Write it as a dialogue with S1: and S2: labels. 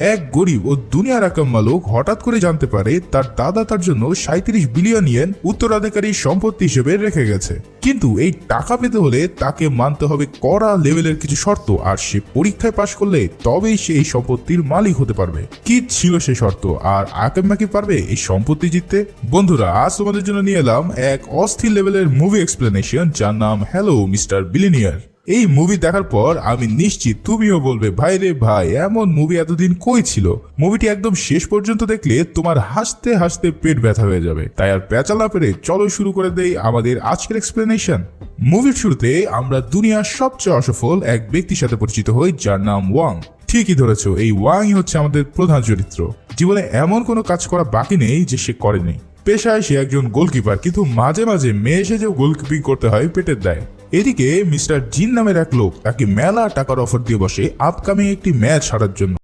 S1: এক গরিব ও দুনিয়ার একাম্মা লোক হঠাৎ করে জানতে পারে তার দাদা তার জন্য 37 বিলিয়ন ইয়েন উত্তরাধিকারী সম্পত্তি হিসেবে রেখে গেছে। কিন্তু এই টাকা পেতে হলে তাকে মানতে হবে কড়া লেভেলের কিছু শর্ত, আর সে পরীক্ষায় পাশ করলে তবেই সে এই সম্পত্তির মালিক হতে পারবে। কি ছিল সেই শর্ত, আর আকাম্মা কি পারবে এই সম্পত্তি জিততে? বন্ধুরা, আজ তোমাদের জন্য নিয়ে এলাম এক অস্থির লেভেলের মুভি এক্সপ্লেনেশন, যার নাম হ্যালো মিস্টার বিলিনিয়ার। এই মুভি দেখার পর আমি নিশ্চিত তুমিও বলবে, ভাই রে ভাই, এমন মুভি এতদিন কই ছিল। মুভিটি একদম শেষ পর্যন্ত দেখলে তোমার হাসতে হাসতে পেট ব্যথা হয়ে যাবে। তাই আর পেঁচা না পেরে চলো শুরু করে দেই আমাদের আজকের এক্সপ্লেনেশন। মুভির শুরুতে আমরা দুনিয়ার সবচেয়ে অসফল এক ব্যক্তির সাথে পরিচিত হই, যার নাম ওয়াং। ঠিকই ধরেছো, এই ওয়াংই হচ্ছে আমাদের প্রধান চরিত্র। জীবনে এমন কোনো কাজ করা বাকি নেই যে সে করেনি। পেশায় সে একজন গোলকিপার, কিন্তু মাঝে মাঝে মেয়ে সেজেও গোলকিপিং করতে হয় পেটের দায়ে। এদিকে মিস্টার জিন নামের এক লোক তাকে মেলা টাকার অফার দিয়ে বসে আপকামিং একটি ম্যাচ হারার জন্য।